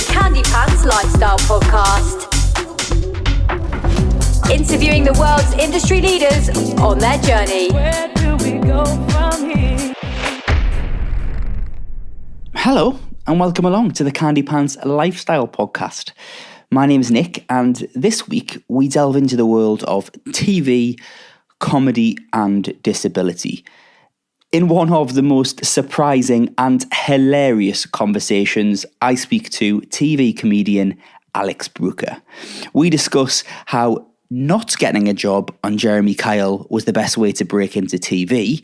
the Candypants Lifestyle Podcast. Interviewing the world's industry leaders on their journey. Where do we go from here? Hello, and welcome along to the Candypants Lifestyle Podcast. My name is Nick, and this week we delve into the world of TV, comedy, and disability. In one of the most surprising and hilarious conversations, I speak to TV comedian Alex Brooker. We discuss how not getting a job on Jeremy Kyle was the best way to break into TV,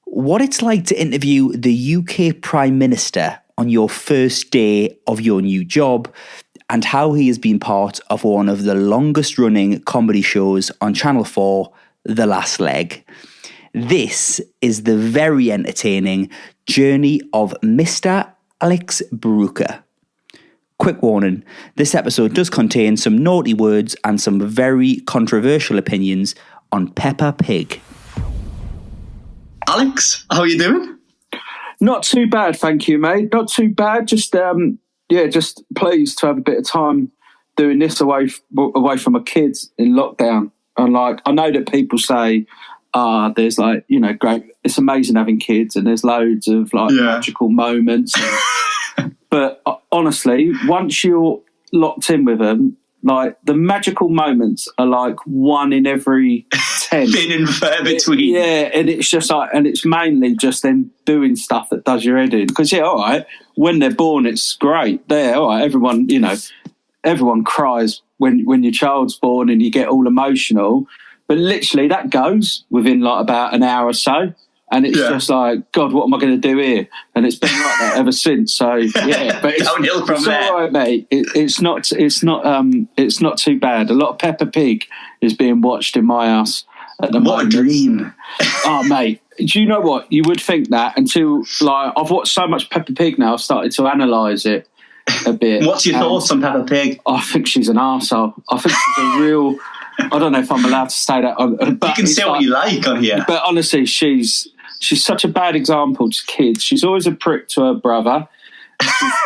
what it's like to interview the UK Prime Minister on your first day of your new job, and how he has been part of one of the longest running comedy shows on Channel 4, The Last Leg. This is the very entertaining journey of Mr. Alex Brooker. Quick warning, this episode does contain some naughty words and some very controversial opinions on Peppa Pig. Alex, how are you doing? Not too bad, thank you, mate. Not too bad. Just pleased to have a bit of time doing this away from my kids in lockdown. And I know that people say, there's great. It's amazing having kids, and there's loads of magical moments. But honestly, once you're locked in with them, the magical moments are like one in every 10. Thin and fair between. Yeah, and it's just and it's mainly just them doing stuff that does your head in. Because all right, when they're born, it's great. There, all right, everyone cries when your child's born and you get all emotional. But literally, that goes within about an hour or so. And it's just like, God, what am I going to do here? And it's been like that ever since. So yeah, but it's downhill from there. All right, mate. It's not too bad. A lot of Peppa Pig is being watched in my house at the moment. What a dream! Oh, mate. Do you know what? You would think that until I've watched so much Peppa Pig now. I've started to analyse it a bit. What's your thoughts on Peppa Pig? I think she's an arsehole. I think she's a real. I don't know if I'm allowed to say that. But you can say what you like on here. But honestly, she's such a bad example to kids. She's always a prick to her brother.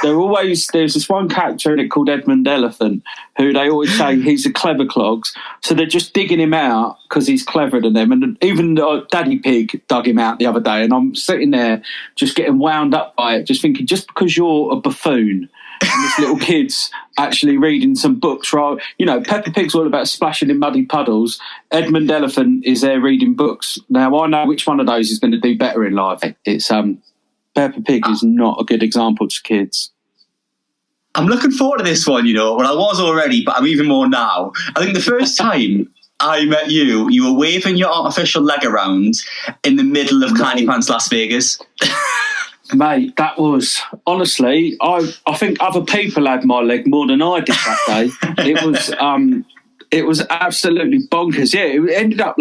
There's this one character in it called Edmund Elephant, who they always say he's a clever clogs. So they're just digging him out because he's cleverer than them. And even Daddy Pig dug him out the other day. And I'm sitting there just getting wound up by it, just thinking, just because you're a buffoon and this little kid's actually reading some books, right? Peppa Pig's all about splashing in muddy puddles. Edmund Elephant is there reading books. Now, I know which one of those is going to do better in life. It's Peppa Pig is not a good example to kids. I'm looking forward to this one, Well, I was already, but I'm even more now. I think the first time I met you, you were waving your artificial leg around in the middle of Candypants Las Vegas. Mate, that was, honestly, I think other people had my leg more than I did that day. It was absolutely bonkers. Yeah, it ended up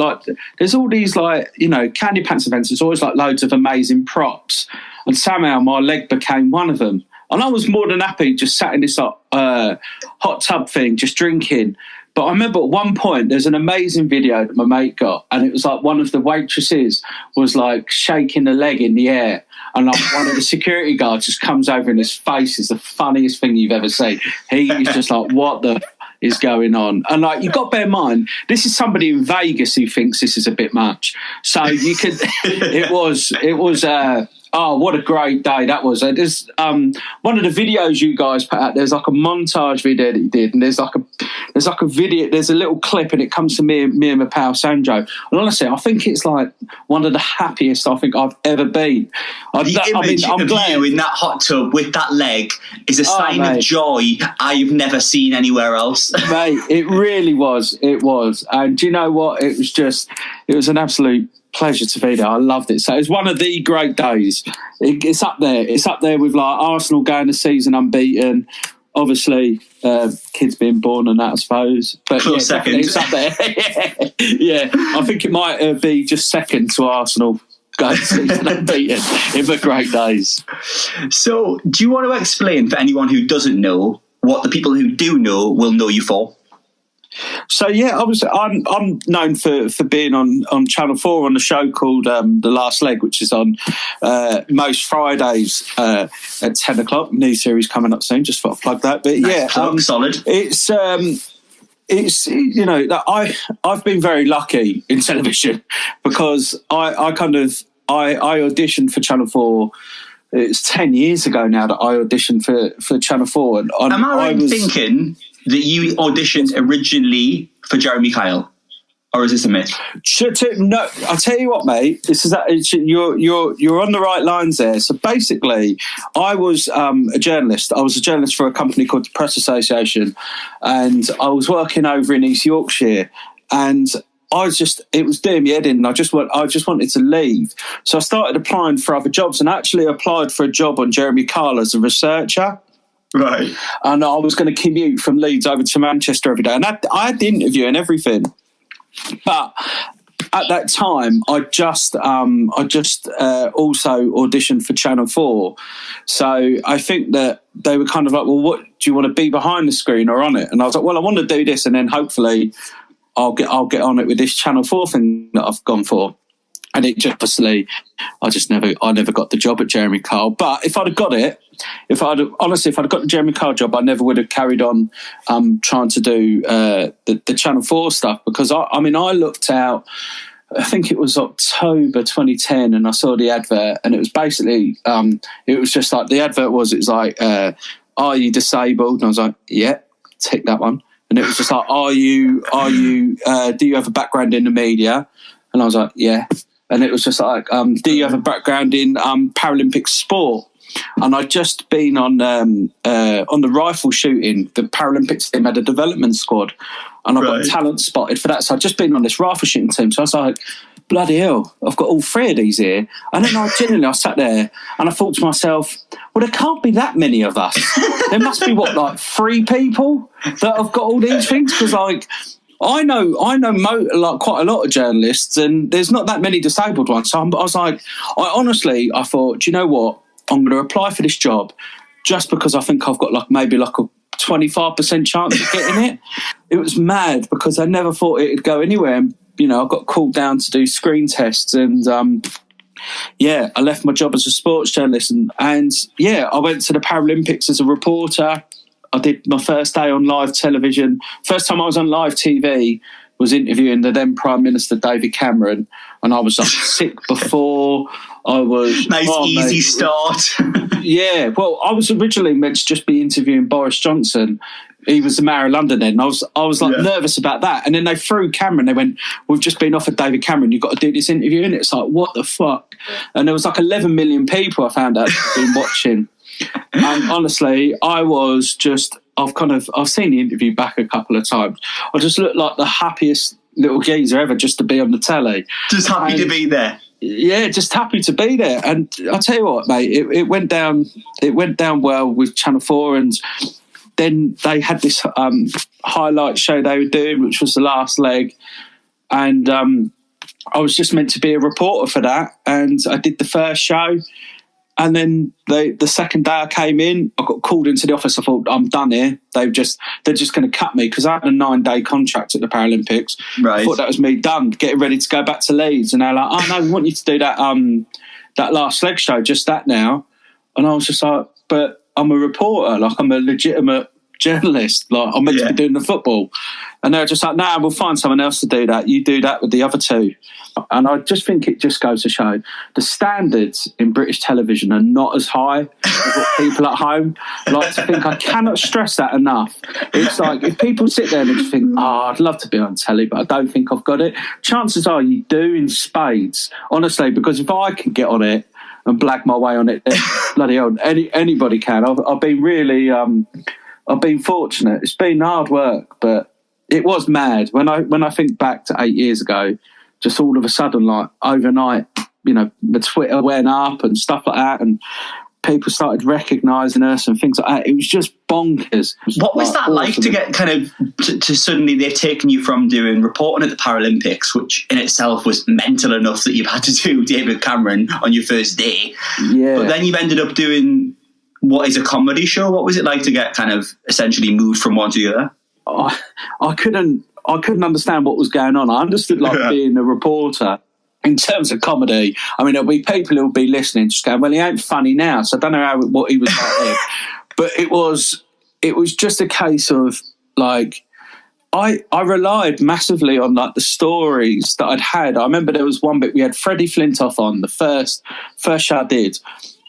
there's all these Candypants events. There's always loads of amazing props. And somehow my leg became one of them. And I was more than happy just sat in this hot tub thing, just drinking. But I remember at one point, there's an amazing video that my mate got, and it was one of the waitresses was shaking a leg in the air, and one of the security guards just comes over, and his face is the funniest thing you've ever seen. He's just what the is going on? And you've got to bear in mind, this is somebody in Vegas who thinks this is a bit much. So you could, it was. Oh, what a great day that was. There's one of the videos you guys put out, there's a montage video that you did, and there's a video, there's a little clip, and it comes to me and my pal Sandro. And honestly, I think it's one of the happiest I think I've ever been. The image of you in that hot tub with that leg is a sign of joy I've never seen anywhere else. Mate, it really was. It was. And do you know what? It was an absolute pleasure to be there. I loved it. So it was one of the great days. It's up there. It's up there with Arsenal going the season unbeaten. Obviously, kids being born and that, I suppose. But close second. It's up there. Yeah, I think it might be just second to Arsenal going the season unbeaten in the great days. So, do you want to explain for anyone who doesn't know what the people who do know will know you for? So yeah, I'm known for being on Channel 4 on a show called The Last Leg, which is on most Fridays at 10 o'clock. New series coming up soon. Just thought I'd plug that. But nice plug, solid. It's I've been very lucky in television because I auditioned for Channel 4. It's 10 years ago now that I auditioned for Channel 4. And am I right in thinking that you auditioned originally for Jeremy Kyle, or is this a myth? No, I'll tell you what, mate. You're on the right lines there. So basically, I was a journalist. I was a journalist for a company called the Press Association, and I was working over in East Yorkshire, and it was doing me head in, and I just wanted to leave. So I started applying for other jobs, and actually applied for a job on Jeremy Kyle as a researcher. Right. And I was going to commute from Leeds over to Manchester every day. And I had the interview and everything. But at that time, I just also auditioned for Channel 4. So I think that they were kind of like, well, what do you want to be behind the screen or on it? And I was like, well, I want to do this, and then hopefully I'll get on it with this Channel 4 thing that I've gone for. And it just, obviously, I never got the job at Jeremy Kyle. But if I'd have got it, if I'd have got the Jeremy Kyle job, I never would have carried on trying to do the Channel 4 stuff, because I looked out, I think it was October 2010, and I saw the advert, and it was basically, it was just like, the advert was, it was like, are you disabled? And I was like, yeah, tick that one. And it was just like, do you have a background in the media? And I was like, yeah. And it was just like, do you have a background in Paralympic sport? And I'd just been on the rifle shooting. The Paralympics team had a development squad, and I got talent spotted for that. So I'd just been on this rifle shooting team. So I was like, bloody hell, I've got all three of these here. And then I sat there and I thought to myself, well, there can't be that many of us. There must be, like 3 people that have got all these things? Because, like, I know quite a lot of journalists, and there's not that many disabled ones. So I was like, I thought, do you know what? I'm going to apply for this job just because I think I've got maybe a 25% chance of getting it. It was mad because I never thought it'd go anywhere. And, I got called down to do screen tests, and I left my job as a sports journalist, and I went to the Paralympics as a reporter. I did my first day on live television. First time I was on live TV was interviewing the then Prime Minister David Cameron, and I was sick before. I was easy start. Yeah, well, I was originally meant to just be interviewing Boris Johnson. He was the Mayor of London then. I was nervous about that, and then they threw Cameron. They went, "We've just been offered David Cameron. You've got to do this interview." And it's like, what the fuck? And there was 11 million people I found out been watching. And honestly, I've seen the interview back a couple of times. I just looked like the happiest little geezer ever just to be on the telly. Just happy to be there. Yeah, just happy to be there. And I'll tell you what, mate, it went down well with Channel 4, and then they had this highlight show they were doing, which was The Last Leg. And I was just meant to be a reporter for that. And I did the first show. And then the second day I came in, I got called into the office. I thought, I'm done here. They're just going to cut me, because I had a 9-day contract at the Paralympics. Right. I thought that was me done, getting ready to go back to Leeds. And they're like, oh, no, we want you to do that Last Leg show, just that now. And I was just like, but I'm a reporter. I'm a legitimate journalist. I'm meant to be doing the football. And they're just like, nah, we'll find someone else to do that. You do that with the other 2. And I just think it just goes to show the standards in British television are not as high as what people at home like to think. I cannot stress that enough. It's like, if people sit there and just think, I'd love to be on telly, but I don't think I've got it. Chances are you do in spades, honestly, because if I can get on it and blag my way on it, then bloody hell, anybody can. I've been really, I've been fortunate. It's been hard work, but it was mad. When I think back to 8 years ago, just all of a sudden, overnight, the Twitter went up and stuff like that, and people started recognising us and things like that. It was just bonkers. What was that like to get kind of to suddenly they've taken you from doing reporting at the Paralympics, which in itself was mental enough that you've had to do David Cameron on your first day. Yeah. But then you've ended up doing what is a comedy show. What was it like to get kind of essentially moved from one to the other? I couldn't understand what was going on. I understood being a reporter. In terms of comedy, I mean, there'll be people who'll be listening just going, well, he ain't funny now, so I don't know what he was like then. But it was just a case of like, I relied massively on like the stories that I'd had. I remember there was one bit we had Freddie Flintoff on the first show I did.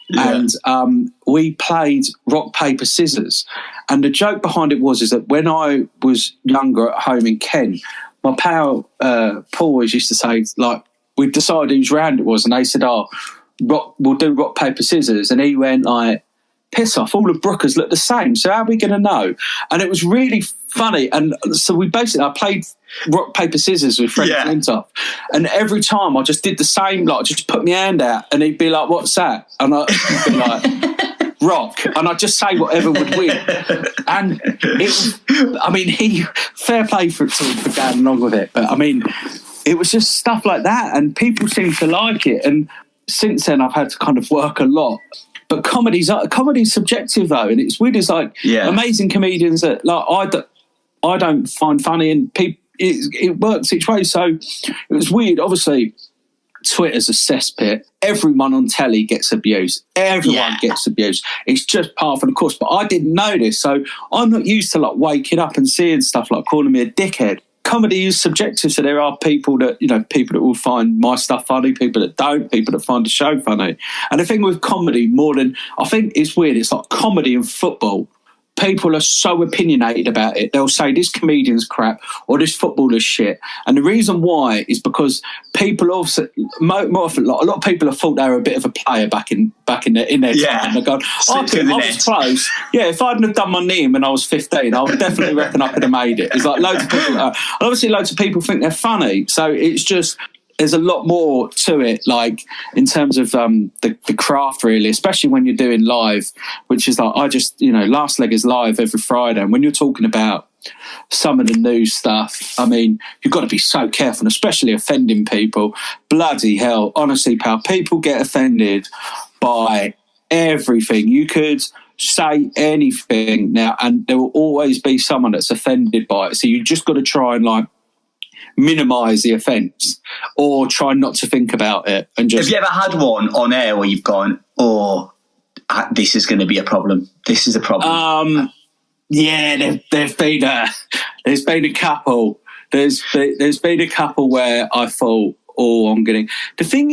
Yeah. And we played rock, paper, scissors. And the joke behind it is that when I was younger at home in Kent, my pal Paul always used to say, like, we decided whose round it was, and they said, we'll do rock, paper, scissors. And he went like, piss off, all the Brookers look the same, so how are we going to know? And it was really funny. And so I played rock, paper, scissors with Freddie Flintoff. And every time I just did the same, like just put my hand out, and he'd be like, what's that? And I'd be like, rock. And I'd just say whatever would win. And it was, I mean, fair play for going along with it. But I mean, it was just stuff like that, and people seem to like it. And since then, I've had to kind of work a lot. But comedy's subjective though, and it's weird. It's like amazing comedians that like I don't find funny, and people it works each way. So it was weird. Obviously, Twitter's a cesspit. Everyone on telly gets abused. Everyone gets abused. It's just part of the course. But I didn't know this, so I'm not used to like waking up and seeing stuff like calling me a dickhead. Comedy is subjective, so there are people that will find my stuff funny, people that don't, people that find the show funny. And the thing with comedy, more than, I think it's weird, it's like comedy and football. People are so opinionated about it. They'll say this comedian's crap or this footballer's shit. And the reason why is because people also, more often, a lot of people have thought they were a bit of a player back in their time. And they go, I was close. Yeah, if I hadn't have done my knee when I was 15, I would definitely reckon I could have made it. It's like loads of people, obviously loads of people think they're funny. So it's just, there's a lot more to it, like in terms of the craft, really, especially when you're doing live, which is like, Last Leg is live every Friday. And when you're talking about some of the new stuff, I mean, you've got to be so careful, especially offending people. Bloody hell, honestly, pal, people get offended by everything. You could say anything now, and there will always be someone that's offended by it. So you just got to try and like minimise the offence, or try not to think about it. And just, have you ever had one on air where you've gone, this is going to be a problem? This is a problem. Yeah, there's been a couple. There's been a couple where I thought, I'm getting. The thing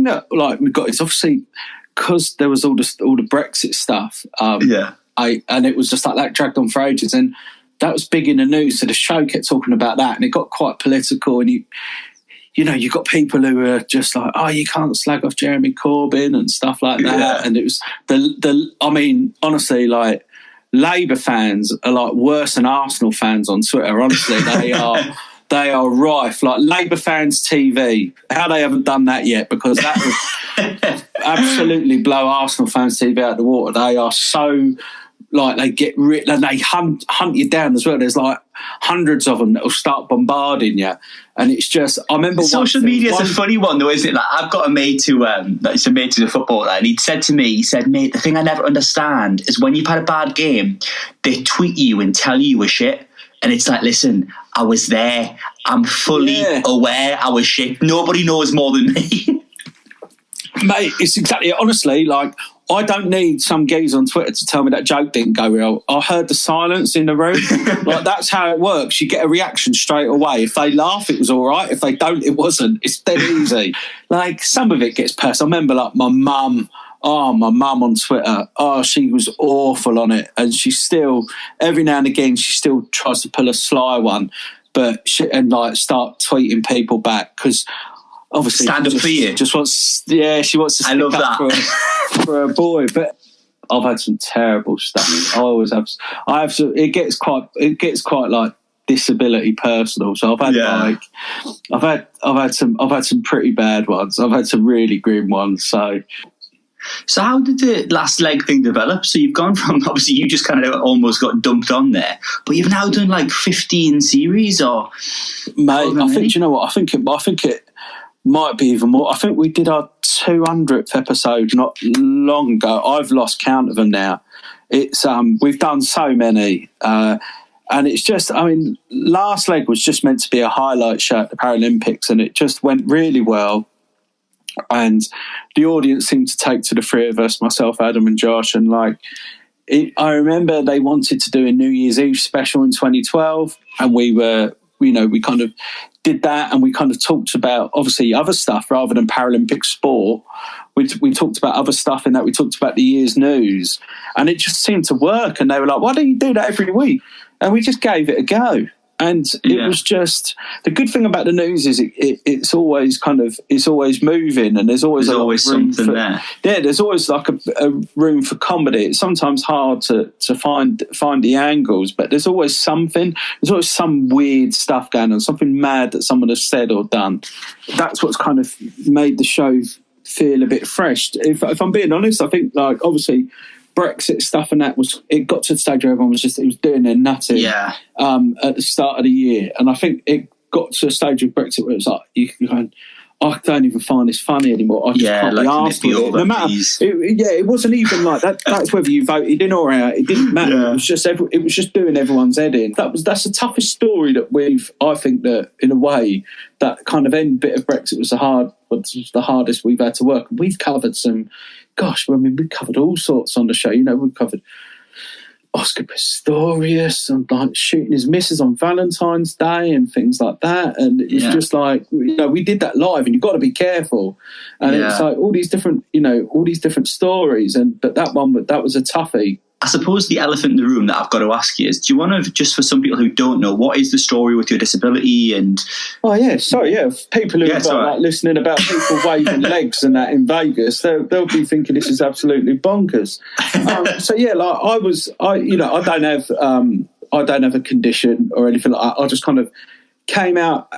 that like we got is obviously because there was all the Brexit stuff. And it was just like that dragged on for ages, and that was big in the news, so the show kept talking about that, and it got quite political. And you got people who were just like, you can't slag off Jeremy Corbyn and stuff like that. Yeah. And it was I mean, honestly, like Labour fans are like worse than Arsenal fans on Twitter. Honestly, they are rife. Like Labour fans TV, how they haven't done that yet, because that would absolutely blow Arsenal fans TV out of the water. They are so. Like they get and they hunt you down as well. There's like hundreds of them that will start bombarding you, and it's just. I remember social media is a funny one though, isn't it? Like I've got a mate who's a footballer, and he said, "Mate, the thing I never understand is when you've had a bad game, they tweet you and tell you a shit, and it's like, listen, I was there. I'm fully aware I was shit. Nobody knows more than me." Mate, it's exactly, honestly, like, I don't need some geezer on Twitter to tell me that joke didn't go well. I heard the silence in the room. Like, that's how it works. You get a reaction straight away. If they laugh, it was all right. If they don't, it wasn't. It's dead easy. Like, some of it gets personal. I remember, like, my mum on Twitter, she was awful on it. And she still, every now and again, she still tries to pull a sly one. But start tweeting people back, because obviously stand up for you. She wants to stick I love up that. for a boy. But I've had some terrible stuff. I always have. It gets quite like disability personal. So I've had some pretty bad ones. I've had some really grim ones. So how did the Last Leg thing develop? So you've gone from, obviously you just kind of almost got dumped on there, but you've now done like 15 series or... Mate, I think, you know what, I think it might be even more. I think we did our 200th episode not long ago. I've lost count of them now. It's we've done so many, And it's just, I mean, last leg was just meant to be a highlight show at the Paralympics, and it just went really well. And the audience seemed to take to the three of us, myself, Adam and Josh. And I remember they wanted to do a New Year's Eve special in 2012. And we kind of did that, and we kind of talked about, obviously, other stuff rather than Paralympic sport. We talked about other stuff in that. We talked about the year's news, and it just seemed to work. And they were like, why don't you do that every week? And we just gave it a go. And it was just, the good thing about the news is it's always moving, and there's always something there. Yeah, there's always like a room for comedy. It's sometimes hard to find the angles, but there's always something. There's always some weird stuff going on, something mad that someone has said or done. That's what's kind of made the show feel a bit fresh. If I'm being honest, I think, like, obviously Brexit stuff and that it got to the stage where everyone was doing their nutting at the start of the year. And I think it got to a stage with Brexit where it was like, you're going, I don't even find this funny anymore. I just can't be asked with it. No matter, it wasn't even like that. That's whether you voted in or out. It didn't matter. Yeah. It was just doing everyone's head in. That's the toughest story that I think that in a way that kind of end bit of Brexit was the hardest we've had to work. We've covered we've covered all sorts on the show. We've covered Oscar Pistorius and like shooting his missus on Valentine's Day and things like that. And it's just like, we did that live, and you've got to be careful. And it's like all these different stories. But that was a toughie. I suppose the elephant in the room that I've got to ask you is, do you want to, just for some people who don't know, what is the story with your disability? And people who are listening about people waving legs and that in Vegas, they'll be thinking this is absolutely bonkers. I don't have a condition or anything like that. I just kind of came out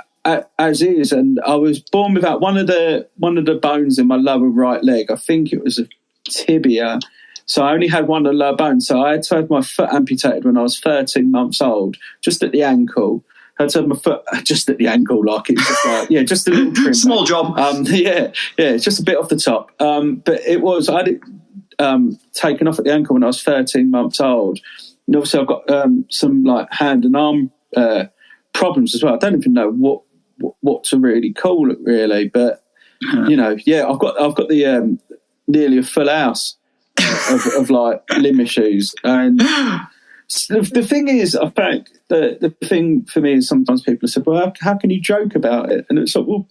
as is, and I was born without one of the bones in my lower right leg. I think it was a tibia. So I only had one of the lower bones. So I had to have my foot amputated when I was 13 months old, just at the ankle. I had to have my foot just at the ankle, like it's just like, just a little trim. Small job. It's just a bit off the top. But I had it taken off at the ankle when I was 13 months old. And obviously I've got some like hand and arm problems as well. I don't even know what to really call it really, but I've got the nearly a full house of like limb issues. And the thing is, I think the thing for me is sometimes people have said, well, how can you joke about it? And it's like, well,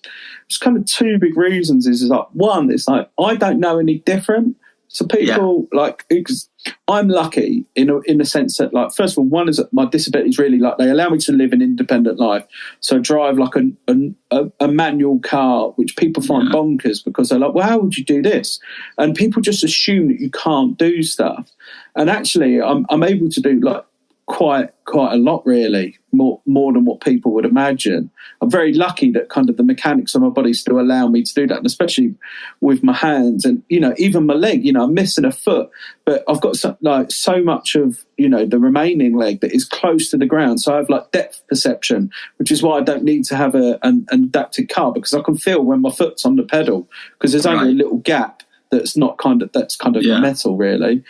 it's kind of two big reasons. Is like, one, it's like I don't know any different. So people because I'm lucky in the sense that, like, first of all, one is that my disability is really like they allow me to live an independent life. So I drive like a manual car, which people find bonkers because they're like, well, how would you do this? And people just assume that you can't do stuff. And actually, I'm able to do like quite a lot, really, more than what people would imagine. I'm very lucky that kind of the mechanics of my body still allow me to do that, and especially with my hands and even my leg. I'm missing a foot, but I've got so much of the remaining leg that is close to the ground, so I have like depth perception, which is why I don't need to have an adapted car, because I can feel when my foot's on the pedal, because there's only a little gap that's kind of metal, really.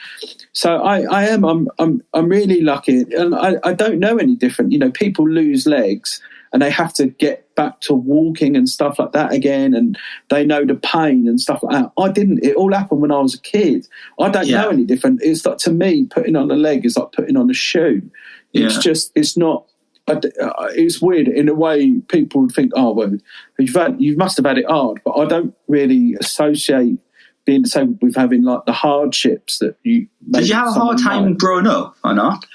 So I'm really lucky, and I don't know any different. People lose legs and they have to get back to walking and stuff like that again, and they know the pain and stuff like that. I didn't. It all happened when I was a kid. I don't know any different. It's like, to me, putting on a leg is like putting on a shoe. It's not. It's weird in a way. People would think, oh well, you must have had it hard, but I don't really associate being disabled with having like the hardships that you. Did you have a hard time growing up or not?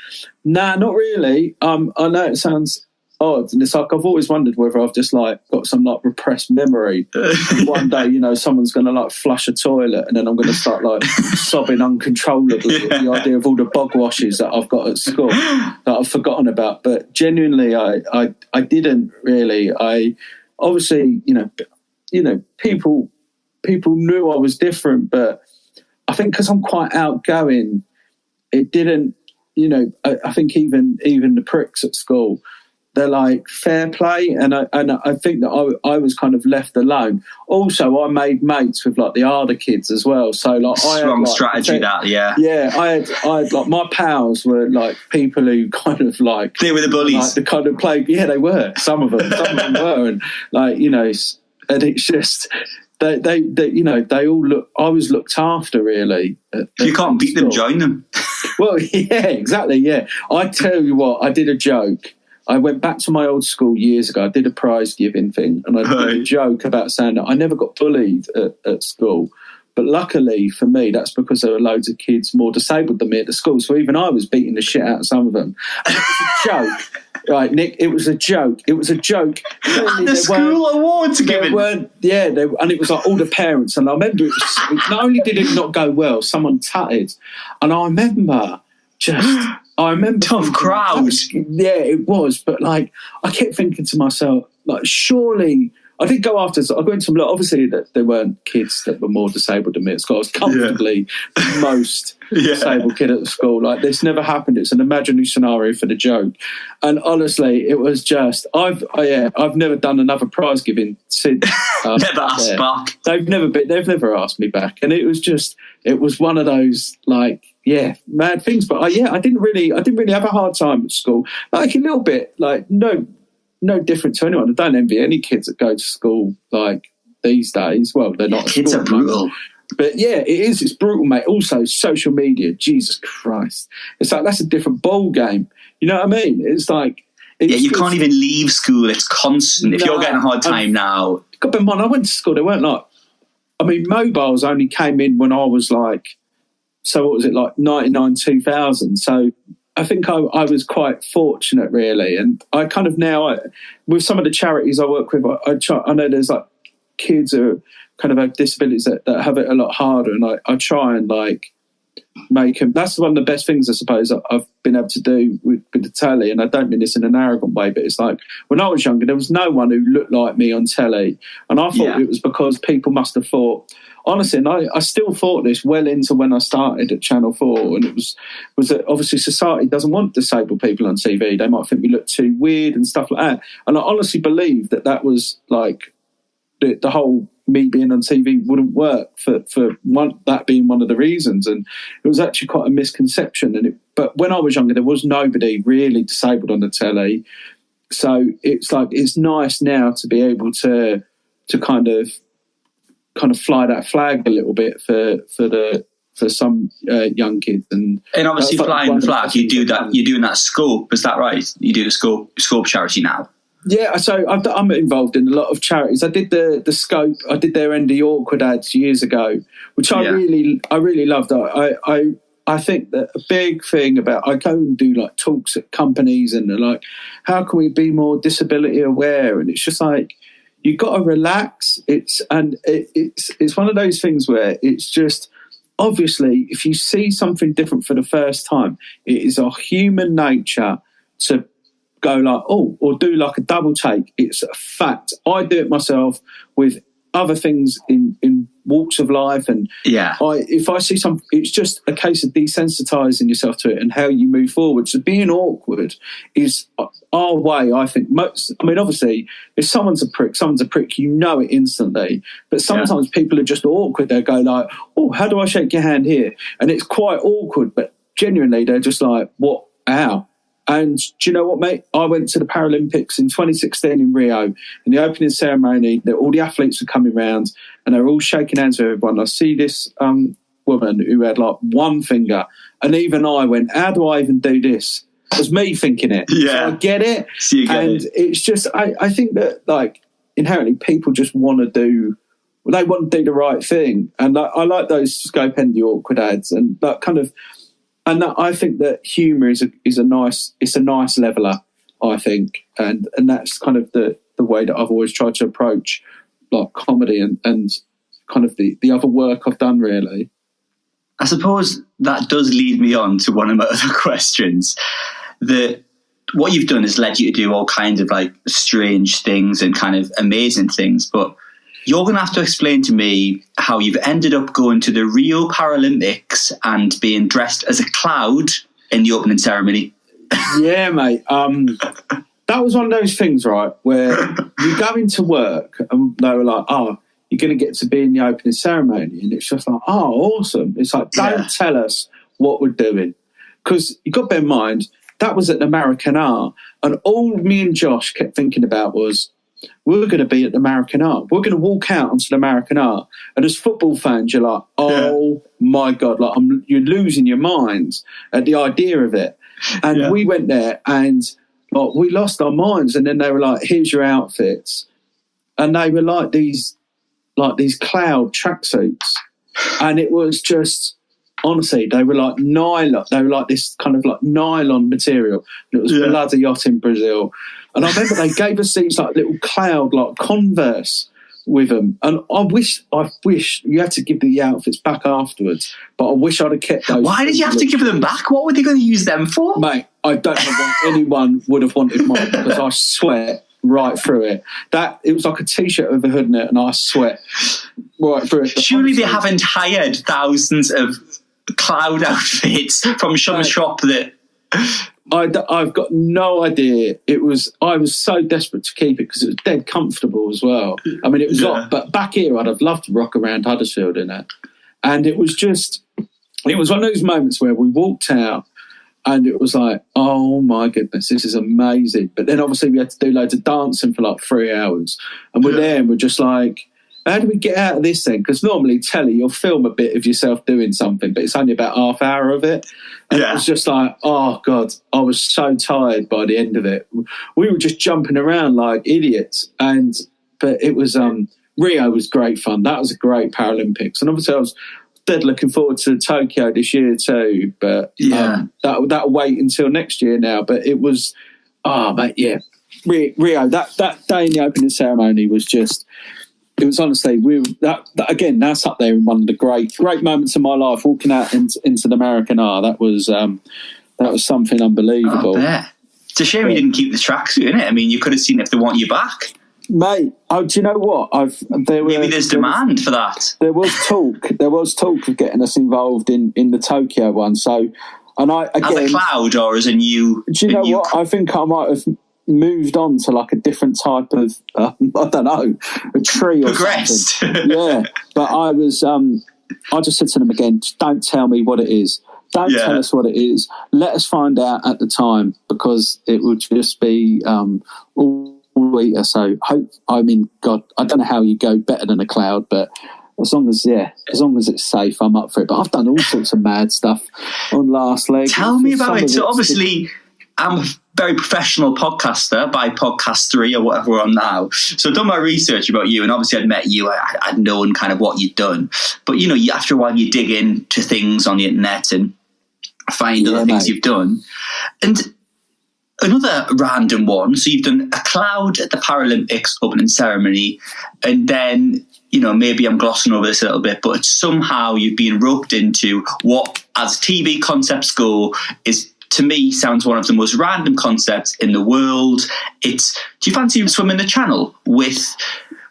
Nah, not really. I know it sounds odd, and it's like I've always wondered whether I've just like got some like repressed memory. One day, someone's going to like flush a toilet, and then I'm going to start like sobbing uncontrollably at the idea of all the bog washes that I've got at school that I've forgotten about. But genuinely, I didn't really. I obviously, people knew I was different, but I think because I'm quite outgoing, it didn't. I think even the pricks at school, they're like fair play, and I think that I was kind of left alone. Also, I made mates with like the harder kids as well. So like strong strategy that, yeah. Yeah, I had like my pals were like people who kind of like they were the bullies. Like the kind of play. Yeah, they were. Some of them were, and like and it's just. They they all look. I was looked after really. If you can't beat them, join them. Well, yeah, exactly. Yeah, I tell you what, I did a joke. I went back to my old school years ago. I did a prize giving thing, and I did a joke about saying that I never got bullied at school. But luckily for me, that's because there were loads of kids more disabled than me at the school. So even I was beating the shit out of some of them. And it was a joke. Right, Nick, it was a joke. It was a joke. And the school awards are given. Yeah, and it was like all the parents. And I remember not only did it not go well, someone tutted. And I remember tough crowd. Yeah, it was. But like, I kept thinking to myself, like, surely. I did go after. I went to them. Obviously, that there weren't kids that were more disabled than me at school. I was comfortably the most disabled kid at the school. Like this never happened. It's an imaginary scenario for the joke. And honestly, it was just. I've never done another prize giving since. Never asked back. They've never asked me back. And it was just. It was one of those like mad things. But I didn't really have a hard time at school. Like a little bit. Like no different to anyone. I don't envy any kids that go to school like these days. Well, they're not. Kids are brutal. But yeah, it is. It's brutal, mate. Also, social media. Jesus Christ. It's like that's a different ball game. You know what I mean? It's like... you can't even leave school. It's constant. If you're getting a hard time now... God, but man, I went to school. They weren't like... I mean, mobiles only came in when I was like... So what was it, like 99, 2000? So... I think I was quite fortunate, really, and I kind of now, with some of the charities I work with, I know there's like kids who kind of have disabilities that have it a lot harder, and I try and like make them. That's one of the best things I suppose I've been able to do with the telly, and I don't mean this in an arrogant way, but it's like when I was younger, there was no one who looked like me on telly, and I thought it was because people must have thought. Honestly, and I still thought this well into when I started at Channel 4, and it was that obviously society doesn't want disabled people on TV. They might think we look too weird and stuff like that. And I honestly believed that was like the whole me being on TV wouldn't work for that being one of the reasons. And it was actually quite a misconception. But when I was younger, there was nobody really disabled on the telly. So it's like it's nice now to be able to kind of fly that flag a little bit for some young kids, and obviously flying the flag. You do that. You're doing that scope. Is that right? You do the scope charity now. Yeah, so I'm involved in a lot of charities. I did the scope. I did their End the Awkward ads years ago, which I really loved. I think that a big thing about I go and do like talks at companies and they're like, how can we be more disability aware? And it's just like. You've got to relax. It's one of those things where it's just obviously if you see something different for the first time, it is a human nature to go like or do like a double take. It's a fact. I do it myself with other things in walks of life, and if I see something, it's just a case of desensitizing yourself to it and how you move forward. So being awkward is our way, I think. Obviously, if someone's a prick, you know it instantly. But sometimes people are just awkward. They go like, "Oh, how do I shake your hand here?" And it's quite awkward. But genuinely, they're just like, "What? How?" And do you know what, mate? I went to the Paralympics in 2016 in Rio. In the opening ceremony, all the athletes were coming round and they were all shaking hands with everyone. I see this woman who had like one finger, and even I went, how do I even do this? It was me thinking it. Yeah. So I get it. So you get it. It's just, I think that like inherently people just want to do the right thing. And I like those Scope End the Awkward ads and that kind of, and that, I think that humour is a nice leveler, I think, and that's kind of the way that I've always tried to approach like comedy and kind of the other work I've done, really. I suppose that does lead me on to one of my other questions. What you've done has led you to do all kinds of like strange things and kind of amazing things, but you're going to have to explain to me how you've ended up going to the Rio Paralympics and being dressed as a cloud in the opening ceremony. Yeah, mate. That that was one of those things, right, where you go into work and they were like, oh, you're going to get to be in the opening ceremony. And it's just like, oh, awesome. It's like, don't tell us what we're doing. Because you've got to bear in mind, that was at the American Art. And all me and Josh kept thinking about was, we're going to be at the American Art. We're going to walk out onto the American Art. And as football fans, you're like, oh, my God, like you're losing your minds at the idea of it. And we went there and like, we lost our minds. And then they were like, here's your outfits. And they were like these cloud tracksuits. And it was just, honestly, they were like nylon. They were like this kind of like nylon material. And it was bloody hot in Brazil. And I remember they gave us these like little cloud like Converse with them. And I wish you had to give the outfits back afterwards. But I wish I'd have kept those. Why did you have to give them back? What were they going to use them for? Mate, I don't know why anyone would have wanted mine because I sweat right through it. It was like a t-shirt with a hood in it, and I sweat right through it. Surely they haven't hired thousands of cloud outfits from some shop that... I've got no idea. I was so desperate to keep it because it was dead comfortable as well. I mean, it was hot, but back here I'd have loved to rock around Huddersfield in it. And it was one of those moments where we walked out and it was like, oh my goodness, this is amazing. But then obviously we had to do loads of dancing for like 3 hours. And we're there and we're just like, how do we get out of this thing? Because normally telly, you'll film a bit of yourself doing something, but it's only about half hour of it. And it was just like, oh God, I was so tired by the end of it. We were just jumping around like idiots. But it was, Rio was great fun. That was a great Paralympics. And obviously I was dead looking forward to Tokyo this year too. But that'll wait until next year now. But it was, Rio, that day in the opening ceremony was just... It was honestly, again, that's up there in one of the great moments of my life. Walking out into the American Art, that was something unbelievable. It's a shame you didn't keep the tracksuit, isn't it? I mean, you could have seen if they want you back, mate. Do you know what? Maybe there's demand for that. There was talk of getting us involved in the Tokyo one. So, and I again, as a cloud or as a new. Do you know what? I think I might have moved on to like a different type of I don't know, a tree or progressed. Something. Yeah, but I was I just said to them again, don't tell me what it is, don't tell us what it is, let us find out at the time, because it would just be all eater. So God, I don't know how you go better than a cloud, but as long as it's safe, I'm up for it. But I've done all sorts of mad stuff on last leg. Tell me about it. So obviously I'm a very professional podcaster by Podcast 3 or whatever we're on now. So I've done my research about you, and obviously I'd met you. I'd known kind of what you'd done. But, you know, after a while you dig into things on the internet and find other things you've done. And another random one. So you've done a cloud at the Paralympics opening ceremony, and then, you know, maybe I'm glossing over this a little bit, but somehow you've been roped into what, as TV concepts go, is, to me, sounds one of the most random concepts in the world. It's, do you fancy swimming the channel with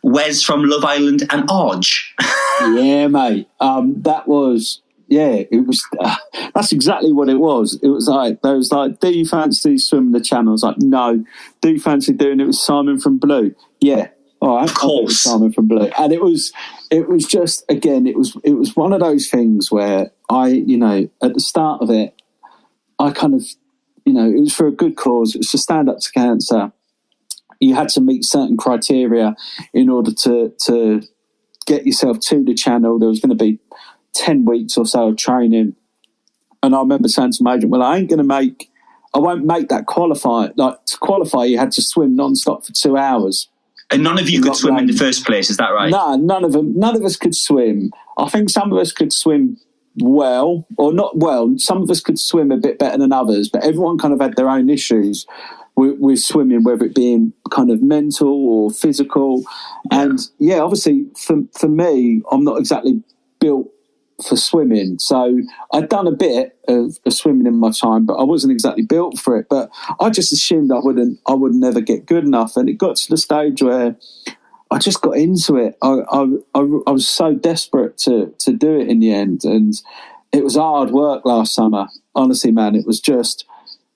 Wes from Love Island and Odge? Yeah, mate. That was, it was, that's exactly what it was. It was like, do you fancy swimming the channel? I was like, no. Do you fancy doing it with Simon from Blue? Yeah. All right. Of course. Simon from Blue. And it was just, again, it was one of those things where I, you know, at the start of it, I kind of, you know, it was for a good cause. It was to stand up to cancer. You had to meet certain criteria in order to get yourself to the channel. There was going to be 10 weeks or so of training. And I remember saying to my agent, well, I won't make that qualify. Like, to qualify, you had to swim non-stop for 2 hours. And none of you could swim in the first place, is that right? No, none of us could swim. I think some of us could swim well, or not well. Some of us could swim a bit better than others, but everyone kind of had their own issues with swimming, whether it being kind of mental or physical. And obviously for me, I'm not exactly built for swimming. So I'd done a bit of swimming in my time, but I wasn't exactly built for it. But I just assumed I would never get good enough. And it got to the stage where I just got into it. I was so desperate to do it in the end. And it was hard work last summer. Honestly, man, it was just,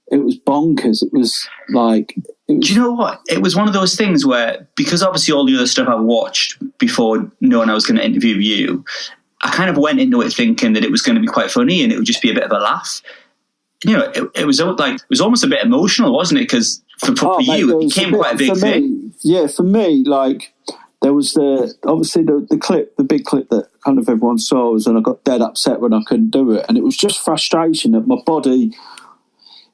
it was bonkers. It was like... Do you know what? It was one of those things where, because obviously all the other stuff I watched before knowing I was going to interview you, I kind of went into it thinking that it was going to be quite funny and it would just be a bit of a laugh. You know, it was almost a bit emotional, wasn't it? Because for you, it became quite a big thing. For me, like, there was the clip, the big clip that kind of everyone saw was, and I got dead upset when I couldn't do it. And it was just frustration that my body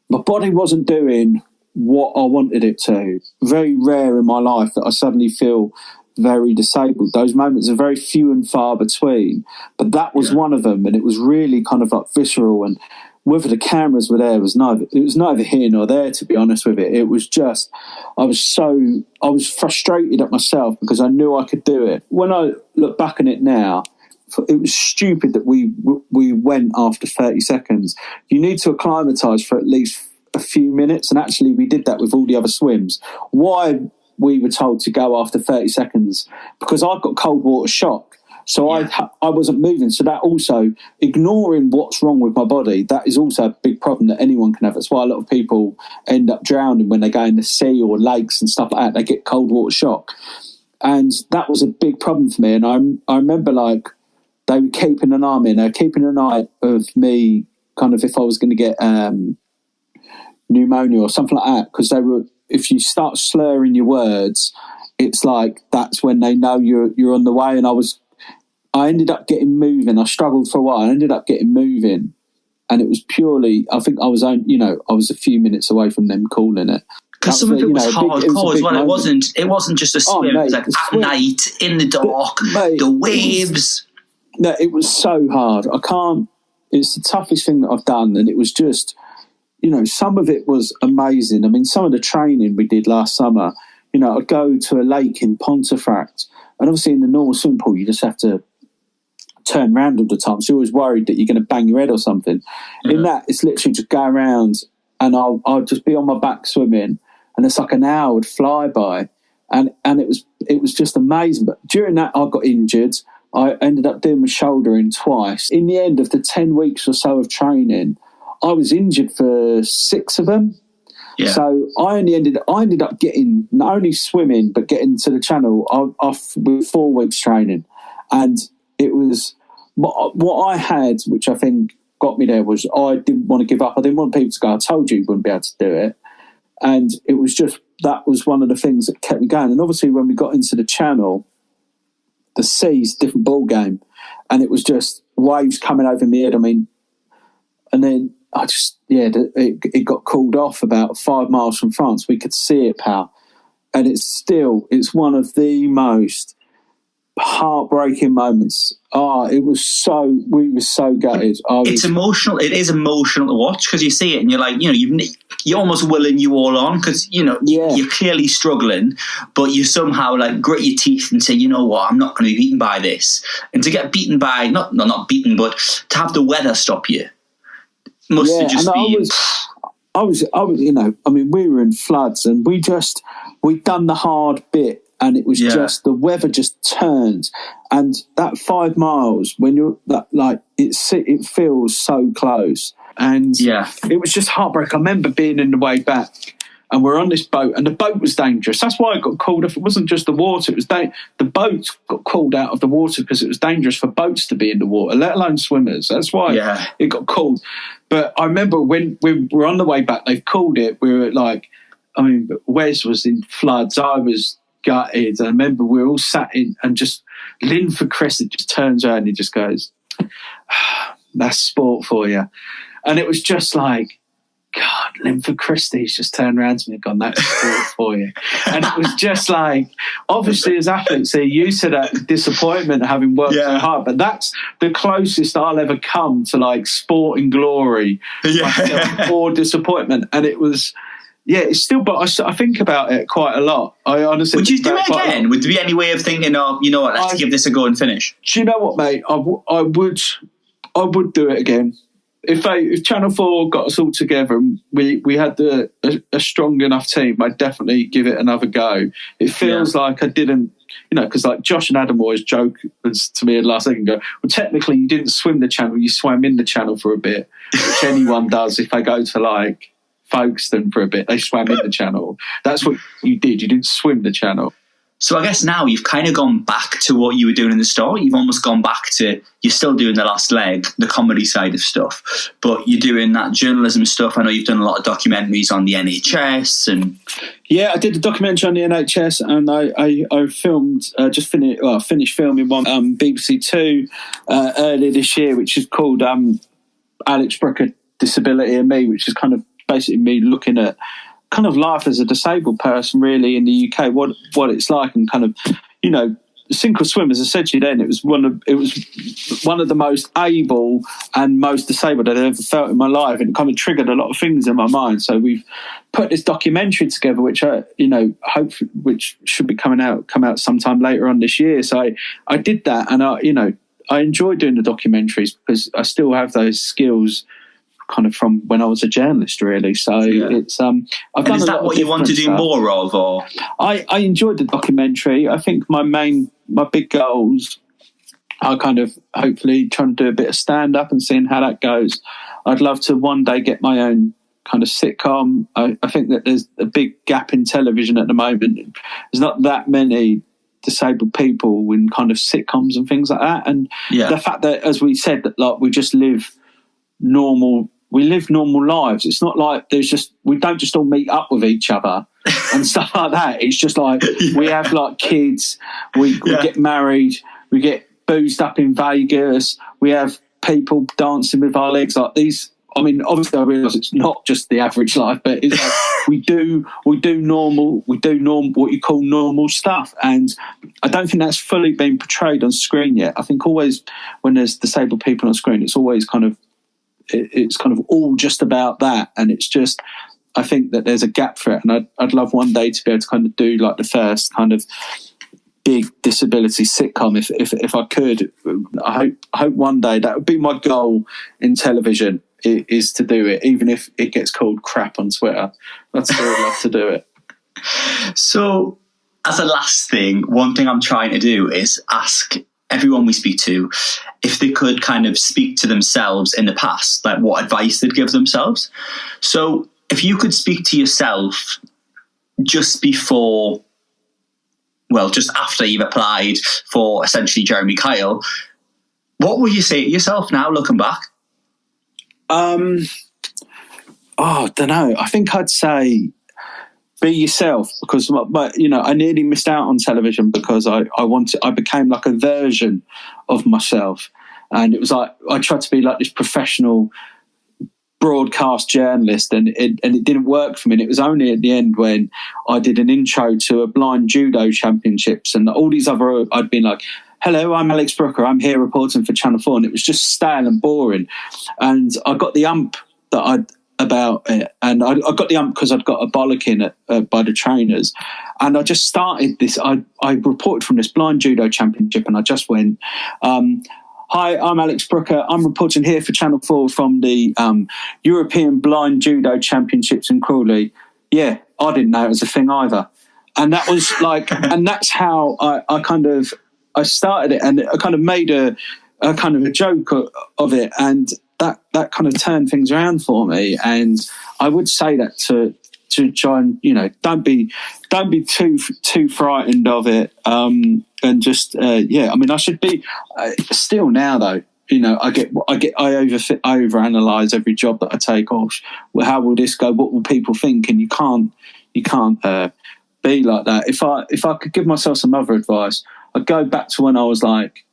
wasn't doing what I wanted it to. Very rare in my life that I suddenly feel very disabled. Those moments are very few and far between, but that was one of them, and it was really kind of like visceral. And whether the cameras were there was neither here nor there, to be honest with it. It was just, I was frustrated at myself because I knew I could do it. When I look back on it now, it was stupid that we went after 30 seconds. You need to acclimatise for at least a few minutes, and actually we did that with all the other swims. Why we were told to go after 30 seconds? Because I got cold water shock, so I wasn't moving. So that also, ignoring what's wrong with my body, that is also a big problem that anyone can have. That's why a lot of people end up drowning when they go in the sea or lakes and stuff like that. They get cold water shock, and that was a big problem for me. And I remember, like, they were keeping an eye on me, and they were keeping an eye of me, kind of if I was going to get pneumonia or something like that, because if you start slurring your words, it's like that's when they know you're on the way. And I ended up getting moving. I struggled for a while. I ended up getting moving, and it was purely, I think I was a few minutes away from them calling it. Because some of it was hardcore as well. It wasn't just a swim. It was like at night, in the dark, the waves. No, it was so hard. It's the toughest thing that I've done, and it was just, you know, some of it was amazing. I mean, some of the training we did last summer, you know, I'd go to a lake in Pontefract, and obviously in the normal swimming pool, you just have to turn around all the time. So you're always worried that you're going to bang your head or something. Mm-hmm. In that, it's literally just go around, and I'll just be on my back swimming, and it's like an hour would fly by, and it was just amazing. But during that, I got injured. I ended up doing my shouldering twice. In the end of the 10 weeks or so of training, I was injured for 6 of them. Yeah. So I ended up getting, not only swimming, but getting to the channel off with 4 weeks training. And it was, what I had, which I think got me there, was I didn't want to give up. I didn't want people to go, I told you wouldn't be able to do it. And it was just, that was one of the things that kept me going. And obviously when we got into the channel, the sea's a different ball game, and it was just waves coming over my head. I mean, and then it got called off about 5 miles from France. We could see it, pal, and it's one of the most heartbreaking moments. We were so gutted. It's emotional. It is emotional to watch because you see it and you're like, you know, you're almost willing you all on because, you know, you're clearly struggling, but you somehow like grit your teeth and say, you know what, I'm not going to be beaten by this. And to get beaten by, not beaten, but to have the weather stop you must have just been... I was, you know, I mean, we were in floods and we'd done the hard bit. And it was just, the weather just turned. And that 5 miles, when you're that, like, it feels so close. And it was just heartbreak. I remember being in the way back, and we're on this boat, and the boat was dangerous. That's why it got called off. It wasn't just the water. It was the boat got called out of the water because it was dangerous for boats to be in the water, let alone swimmers. That's why it got called. But I remember when we were on the way back, they've called it. We were like, I mean, Wes was in floods. I was gutted. I remember we were all sat in, and just Linford Crescent just turns around and he just goes, that's sport for you. And it was just like, God, Linford Christie's just turned around to me and gone, that's sport for you. And it was just like, obviously as athletes, they're used to that disappointment of having worked so hard, but that's the closest I'll ever come to like sporting glory or disappointment. And it was, it's still, but I think about it quite a lot. I honestly. Would you do it again? Would there be any way of thinking, oh, you know what, let's give this a go and finish? Do you know what, mate? I would do it again. If Channel 4 got us all together and we had a strong enough team, I'd definitely give it another go. It feels like I didn't, you know, because like Josh and Adam always joke to me last second ago, well, technically you didn't swim the channel, you swam in the channel for a bit, which anyone does if they go to like Folkestone for a bit. They swam in the channel. That's what you did. You didn't swim the channel. So I guess now you've kind of gone back to what you were doing in the start. You've almost gone back to, you're still doing the last leg, the comedy side of stuff, but you're doing that journalism stuff. I know you've done a lot of documentaries on the NHS and... Yeah, I did a documentary on the NHS, and I filmed, finished filming one BBC Two earlier this year, which is called Alex Brooker, Disability and Me, which is kind of basically me looking at kind of life as a disabled person really in the UK, what it's like, and kind of, you know, sink or swim, as I said to you then, it was one of the most able and most disabled I'd ever felt in my life, and it kind of triggered a lot of things in my mind. So we've put this documentary together, which which should be come out sometime later on this year. So I did that, and I enjoy doing the documentaries because I still have those skills kind of from when I was a journalist, really. So it's I've done. Is that what you want to do more of, or? I enjoyed the documentary. I think my big goals are kind of hopefully trying to do a bit of stand up and seeing how that goes. I'd love to one day get my own kind of sitcom. I think that there's a big gap in television at the moment. There's not that many disabled people in kind of sitcoms and things like that, and the fact that, as we said, that like we live normal lives. It's not like we don't just all meet up with each other and stuff like that. It's just like we have like kids, we get married, we get boozed up in Vegas, we have people dancing with our legs like these. I mean, obviously I realise it's not just the average life, but it's like we do normal what you call normal stuff, and I don't think that's fully been portrayed on screen yet. I think always when there's disabled people on screen, it's always kind of all just about that, and it's just, I think that there's a gap for it, and I'd love one day to be able to kind of do like the first kind of big disability sitcom if I could. I hope one day that would be my goal in television, is to do it, even if it gets called crap on Twitter. I'd still love to do it. So as a last thing, one thing I'm trying to do is ask everyone we speak to if they could kind of speak to themselves in the past, like what advice they'd give themselves. So if you could speak to yourself just after you've applied for essentially Jeremy Kyle, what would you say to yourself now looking back? I don't know. I think I'd say be yourself, because I nearly missed out on television because I became like a version of myself, and it was like I tried to be like this professional broadcast journalist, and it didn't work for me. And it was only at the end when I did an intro to a blind judo championships and all these other, I'd been like, hello, I'm Alex Brooker, I'm here reporting for Channel 4, and it was just stale and boring. And I got the ump about it, and I got the ump because I'd got a bollocking by the trainers, and I just started this. I reported from this blind judo championship, and I just went, hi, I'm Alex Brooker, I'm reporting here for Channel 4 from the European Blind Judo Championships in Crawley. Yeah, I didn't know it was a thing either. And that was like, and that's how I started it, and I kind of made a kind of a joke of it, and that kind of turned things around for me. And I would say that to try and, don't be too frightened of it, and just I mean, I should be still now though. I overanalyze every job that I take. Oh, well, how will this go? What will people think? And you can't be like that. If I could give myself some other advice, I'd go back to when I was like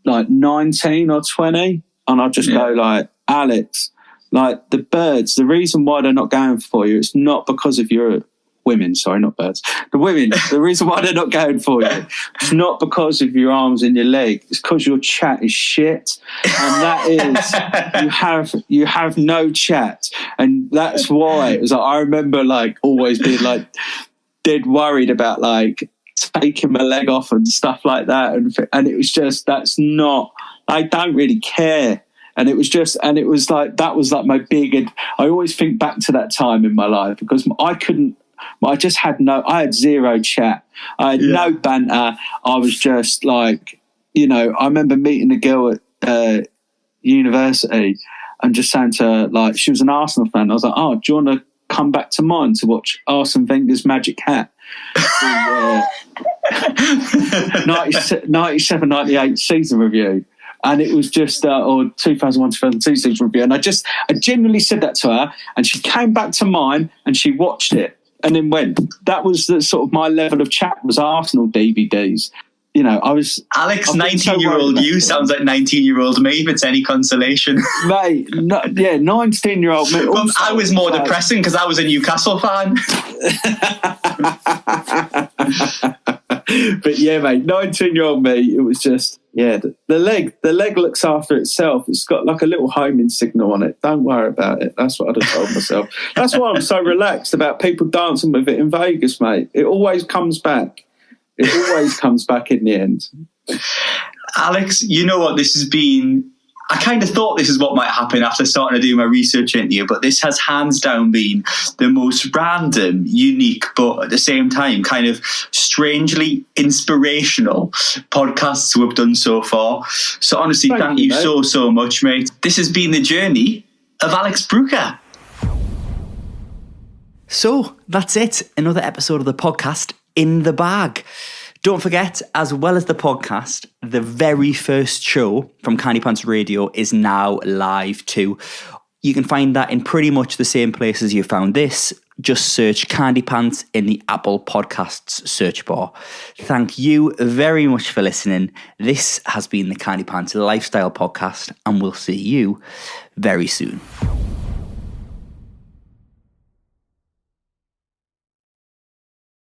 19 or 20, and I'd just go like, Alex, like the birds, the reason why they're not going for you, it's not because of your women, sorry, not birds. The women, the reason why they're not going for you, it's not because of your arms and your leg, it's because your chat is shit. And that is, you have no chat. And that's why it was like, I remember like always being like dead worried about like taking my leg off and stuff like that, and it was just, that's not, I don't really care. And it was like that was like my big, I always think back to that time in my life, because I had zero chat, I had no banter. I was just like, I remember meeting a girl at university, and just saying to her, like, she was an Arsenal fan. I was like, oh, do you want to come back to mine to watch Arsene Wenger's Magic Hat? 97-98 season review. And it was just, or 2001-2002 season review. And I genuinely said that to her, and she came back to mine and she watched it and then went. That was the sort of my level of chat, was Arsenal DVDs. You know, I was... Alex, 19-year-old you sounds like 19-year-old me, if it's any consolation. Mate, 19-year-old me. Well, I was more depressing because I was a Newcastle fan. But yeah, mate, 19-year-old me, it was just... Yeah, the leg looks after itself. It's got like a little homing signal on it. Don't worry about it. That's what I'd have told myself. That's why I'm so relaxed about people dancing with it in Vegas, mate. It always comes back. It always comes back in the end. Alex, you know what this has been? I kind of thought this is what might happen after starting to do my research into you, but this has hands down been the most random, unique, but at the same time kind of strangely inspirational podcasts we've done so far. So honestly, thank you so much, mate. This has been the journey of Alex Brooker. So that's it. Another episode of the podcast in the bag. Don't forget, as well as the podcast, the very first show from Candypants Radio is now live too. You can find that in pretty much the same places you found this. Just search Candypants in the Apple Podcasts search bar. Thank you very much for listening. This has been the Candypants Lifestyle Podcast, and we'll see you very soon.